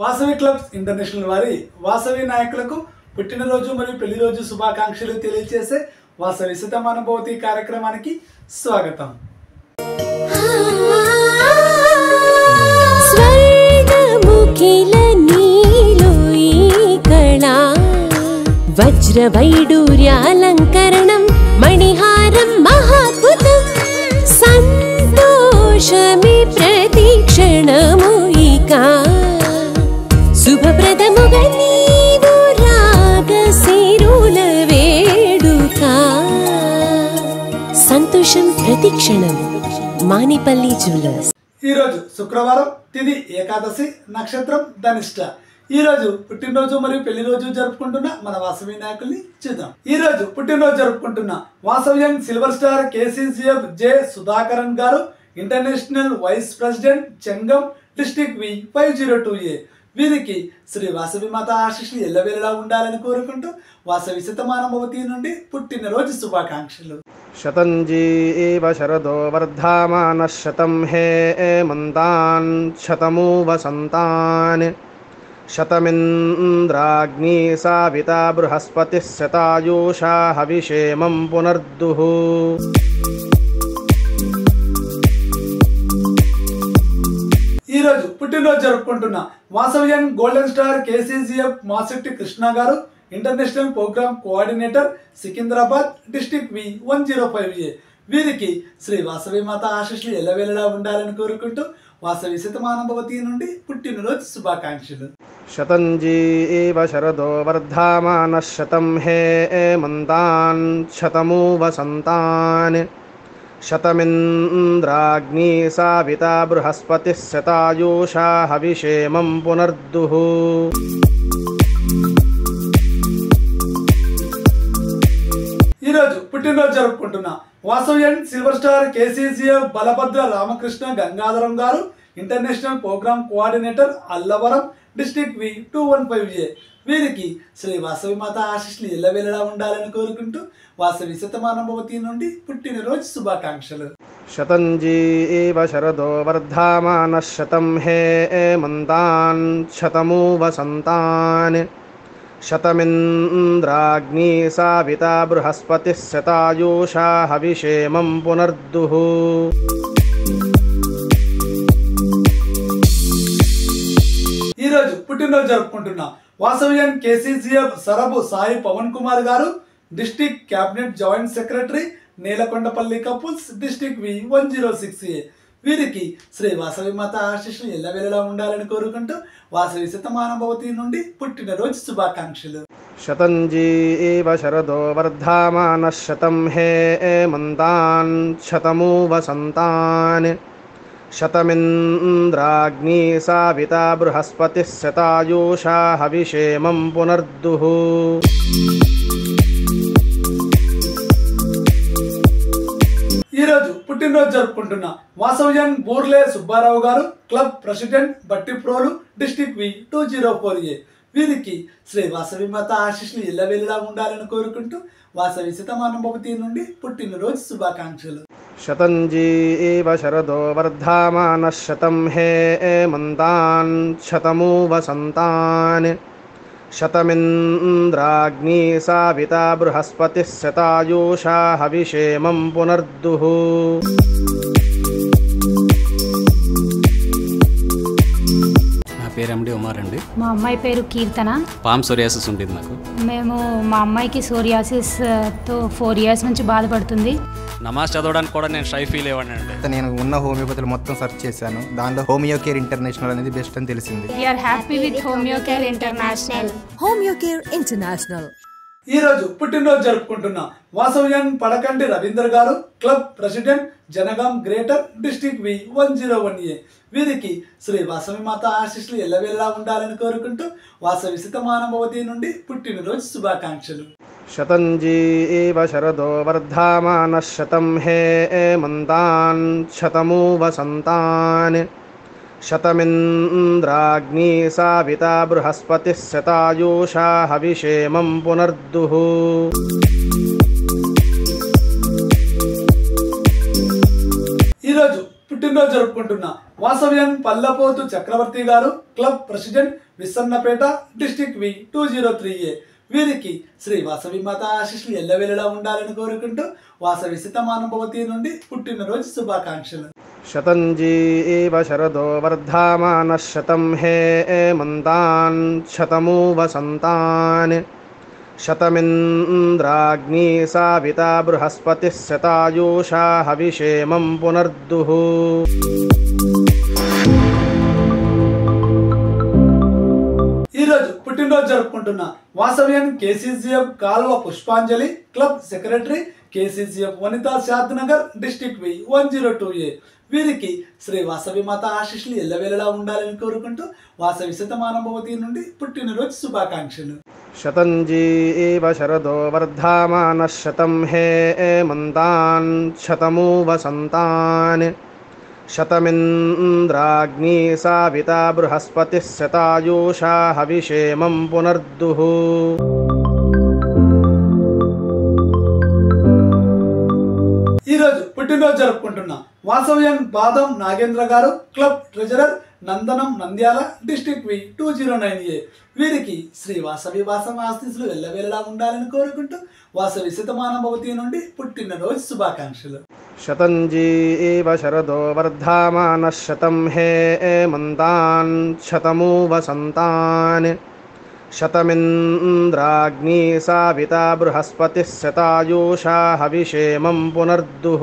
Vasavi clubs international వారి వాసవి నాయకులకు పుట్టినరోజు మరియు పెళ్లి రోజు శుభాకాంక్షలు తెలియజేసే వాసవి శతమానుభూతి కార్యక్రమానికి స్వాగతం. వజ్ర వైడూర్యాలంకరణం మణిహారం మహాద్భుతం సంతోషమే ప్రతిక్షణము ఇక శుభప్రదముగా నీవు రాగశిరుల వేడుక సంతోషం ప్రతిక్షణం. మానిపల్లి జ్యువెలర్స్. ఈరోజు శుక్రవారం, తిథి ఏకాదశి, నక్షత్రం ధనిష్ట. ఈ రోజు పుట్టినరోజు మరియు పెళ్లి రోజు జరుపుకుంటున్న మన వాసవి నాయకుల్ని చూద్దాం. ఈ రోజు పుట్టినరోజు జరుపుకుంటున్న Vasavyan silver star KCCF J Sudhakaran గారు, international vice president, Chengam, district V 502A. వీరికి శ్రీ వాసవి మాత ఆశీస్సులు ఎల్లవేళలా ఉండాలని కోరుకుంటూ వాసవి శతమానుభూతి నుండి పుట్టినరోజు శుభాకాంక్షలు. శతంజీవ శరదో వర్ధమాన శతం హే మంతాన్ శతమూ వసంతాన్ శతమింద్రాగ్ని సావితా బృహస్పతి శతాయూషా హవిషేమం పునర్దుః. ఈరోజు పుట్టినరోజు జరుపుకుంటున్న వాసవ్యన్ గోల్డెన్ స్టార్ KCCF మాసిట్టి Krishna garu, international program coordinator, Secunderabad, district V 105A. వీరికి శ్రీ వాసవి మాత ఆశీస్సులు ఎల్లవేళలా ఉండాలని కోరుకుంటూ వాసవి శతమానుభూతి నుండి పుట్టినరోజు శుభాకాంక్షలు. శతంజీవ శరదో వర్ధమాన శతం హే మంతాన్ శతమూ వసంతాన్ శతమింద్రాగ్ని సావితా బృహస్పతి శతాయూషా హవిషేమం పునర్దుః. ఈరోజు పుట్టినరోజు జరుపుకుంటున్న Vasavyan silver star KCCF Balabhadra Ramakrishna Gangadharam గారు, international program coordinator, Allavaram, district V 215A. వీరికి శ్రీ వాసవి మాత ఆశీస్సులు ఎల్లవేళలా ఉండాలని కోరుకుంటూ వాసవి శతమానుభూతి నుండి పుట్టినరోజు శుభాకాంక్షలు. శతంజీవ శరదో వర్ధమాన శతం హే మంతాన్ శతమూ వసంతాన్ శతమింద్రాగ్ని సావితా బృహస్పతి శతాయూషా హవిషేమం పునర్దుః. ఈరోజు పుట్టినరోజు జరుపుకుంటున్న వాసవ్యన్ KCCF సరబు సాయి పవన్ కుమార్ గారు, district cabinet joint secretary, Nelakondapalli couples, district వి 106A. వీరికి శ్రీ వాసవి మాత ఆశీస్సులు ఎల్లవేళలా ఉండాలని కోరుకుంటూ వాసవి శతమానుభూతి నుండి పుట్టినరోజు శుభాకాంక్షలు. శతంజీవ శరదో వర్ధమాన శతం హే మంతాన్ శతమూ వసంతాన్ శతమింద్రాగ్ని సావితా బృహస్పతి శతాయూషా హవిషేమం పునర్దుః. ఈరోజు పుట్టినరోజు జరుపుకుంటున్న వాసవ్యన్ బూర్లే సుబ్బారావు గారు, క్లబ్ ప్రెసిడెంట్, బట్టిప్రోలు, డిస్ట్రిక్ట్ వి 204A. వీరికి శ్రీ వాసవి మాత ఆశీస్సులు ఎల్లవేళలా ఉండాలని కోరుకుంటూ వాసవి శతమానుభూతి నుండి పుట్టినరోజు శుభాకాంక్షలు. శతంజీవ శరదో వర్ధమాన శతం హే మంతాన్ శతమూ వసంతాన్ శతమింద్రాగ్ని సావితా బృహస్పతి శతాయూషా హవిషేమం పునర్దుః. నా పేరు ఎండి ఉమార్ అండి. మా అమ్మాయి పేరు కీర్తన. పామ్ సోరియాసిస్ ఉంటుంది నాకు. మా అమ్మాయికి సోరియాసిస్తో 4 years నుంచి బాధపడుతుంది. నమాజ్ చదవడానికి కూడా నేను షై ఫీల్ అయ్యాను అండి. నేను ఉన్న హోమియోపతిలో మొత్తం సెర్చ్ చేశాను. దానిలో హోమియో కేర్ ఇంటర్నేషనల్ అనేది బెస్ట్ అని తెలిసింది. We are happy with Homeo Care International. Homeo Care International. ఈ రోజు పుట్టినరోజు జరుపుకుంటున్న వాసవ్యన్ పడకంటి రవీందర్ గారు, club president, Jangaon greater, district వి 101A. వీరికి శ్రీ వాసవి మాత ఆశీస్సులు ఎల్లవేళలా ఉండాలని కోరుకుంటూ వాసవి శతమానుభూతి నుండి పుట్టినరోజు శుభాకాంక్షలు. శతంజీవ శరదో వర్ధమాన శతం హే మంతాన్ శతమూ వసంతాన్ శతమింద్రాగ్ని సావితా బృహస్పతి శతాయూషా హవిషేమం పునర్దుః. ఈరోజు పుట్టినరోజు జరుపుకుంటున్న వాసవ్యం పల్లపోతు చక్రవర్తి గారు, క్లబ్ ప్రెసిడెంట్, విసన్నపేట, డిస్టిక్ వి 203A. వీరికి శ్రీ వాసవి మాత ఆశీస్సులు ఎల్లవేళలా ఉండాలని కోరుకుంటూ వాసవి శతమానం భవతి నుండి పుట్టినరోజు శుభాకాంక్షలు. శతంజీవ శరదో వర్ధమానః శతం హేమంతాన్ శతమూ వసంతాన్ శతమింద్రాగ్నీ సావితా బృహస్పతిః శతాయూషా హవిషేమం పునర్దుః. ఈరోజు పుట్టినరోజు జరుపుకుంటున్న వాసవ్యం KCCF Kalva Pushpanjali, club secretary, KCCF Vanitha Shadnagar, district V 102A. వీరికి శ్రీ వాసవి మాత ఆశీస్సులు ఎల్లవేళలా ఉండాలని కోరుకుంటూ వాసవి శతమానం భవతి నుండి పుట్టినరోజు శుభాకాంక్షలు. శతంజీవ శరదో వర్ధమానః శతం హేమంతాన్ శతమూ వసంతాన్ శతమింద్రాగ్నీ సావితా బృహస్పతిః శతాయూషా హవిషేమం పునర్దుః. ఈరోజు పుట్టినరోజు జరుపుకుంటున్న వాసవ్యం బాదం నాగేంద్ర గారు, క్లబ్ ట్రెజరర్, నందనం నంద్యాల, డిస్టిక్ వి 209A. వీరికి శ్రీ వాసవి వాసం ఆశీస్సులు ఎల్లవేళలా ఉండాలని కోరుకుంటూ వాసవి శతమానం భవతి నుండి పుట్టినరోజు శుభాకాంక్షలు. శతంజీవ శరదో వర్ధమానః శతం హేమంతాన్ శతమూ వసంతాన్ శతమింద్రాగ్నీ సావితా బృహస్పతిః శతాయూషా హవిషేమం పునర్దుః.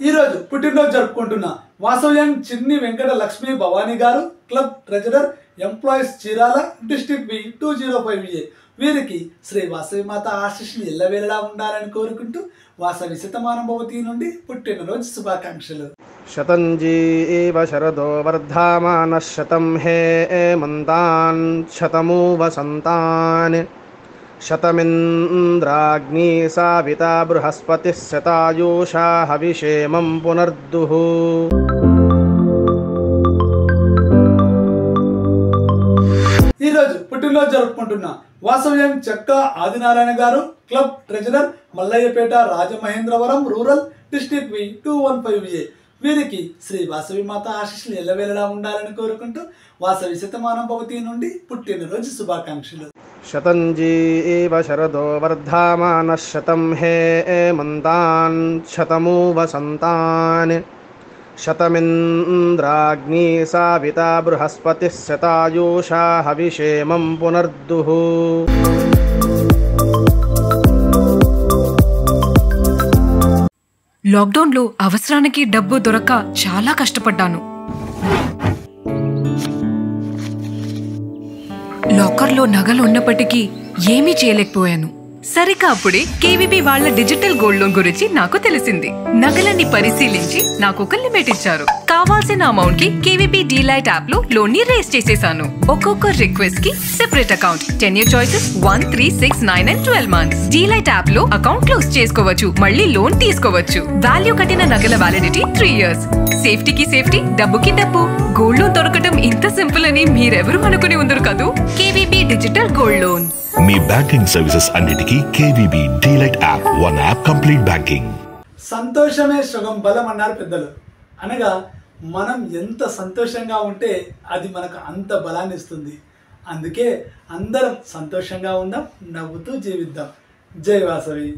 ఈరోజు పుట్టినరోజు జరుపుకుంటున్న వాసవ్యం చిన్ని వెంకట లక్ష్మీ భవానీ గారు, club treasurer, employees Chirala, district వి 205A. వీరికి శ్రీ వాసవి మాత ఆశీస్సులు ఎల్లవేళలా ఉండాలని కోరుకుంటూ వాసవి శతమానం భవతి నుండి పుట్టినరోజు శుభాకాంక్షలు. శతంజీవ శరదో వర్ధమానః శతం హేమంతాన్ శతమూ వసంతాన్ శతమింద్రాగ్నీ సావితా బృహస్పతిః శతాయూషా హవిషేమం పునర్దుః. ఈరోజు పుట్టినరోజు జరుపుకుంటున్న వాసవ్యం చెక్క ఆదినారాయణ గారు, club treasurer, Mallayyapeta, Rajamahendravaram rural, district వి 215A. వీరికి శ్రీ వాసవి మాత ఆశీస్సులు ఎల్లవేళలా ఉండాలని కోరుకుంటూ వాసవి శతమానం భవతి నుండి పుట్టినరోజు శుభాకాంక్షలు. శతంజీవ శరదో వర్ధమానః శతం హేమంతాన్ శతమూ వసంతాన్ శతమింద్రాగ్నీ సావితా బృహస్పతిః శతాయూషా హవిషేమం పునర్దుః. లాక్డౌన్లో అవసరానికి డబ్బు దొరక్క చాలా కష్టపడ్డాను. లాకర్లో నగలు ఉన్నప్పటికీ ఏమీ చేయలేకపోయాను. సరిగ్గా అప్పుడే కేవీబీ వాళ్ళ డిజిటల్ గోల్డ్ లోన్ గురించి నాకు తెలిసింది. నగలన్నీ పరిశీలించి నాకు ఒక లిమిట్ ఇచ్చారు. కావాల్సిన అమౌంట్ కి కేవీబీ డీలైట్ యాప్ లో లోన్ ని రేస్ చేసేసాను. ఒక్కొక్క రిక్వెస్ట్ కి separate account, 10 year choices 1, 3, 6, 9 and 12 months. DLite app లో అకౌంట్ క్లోజ్ చేసుకోవచ్చు, మళ్ళీ లోన్ తీసుకోవచ్చు. వాల్యూ కట్టిన నగల వ్యాలిడిటీ 3 years. సేఫ్టీకి సేఫ్టీ, డబ్బుకి డబ్బు. గోల్డ్ లోన్ దొరకటం ఇంత సింపుల్ అని మీరెవరూ అనుకుని ఉండరు కదూ. KVB digital gold loan. మీ బ్యాంకింగ్ సర్వీసెస్ అన్నిటికీ KVB DLite app, one app complete banking. సంతోషమే సుగం బలం అన్నారు పెద్దలు. అనగా మనం ఎంత సంతోషంగా ఉంటే అది మనకు అంత బలాన్ని ఇస్తుంది. అందుకే అందరం సంతోషంగా ఉందాం, నవ్వుతూ జీవిద్దాం. జై వాసవి.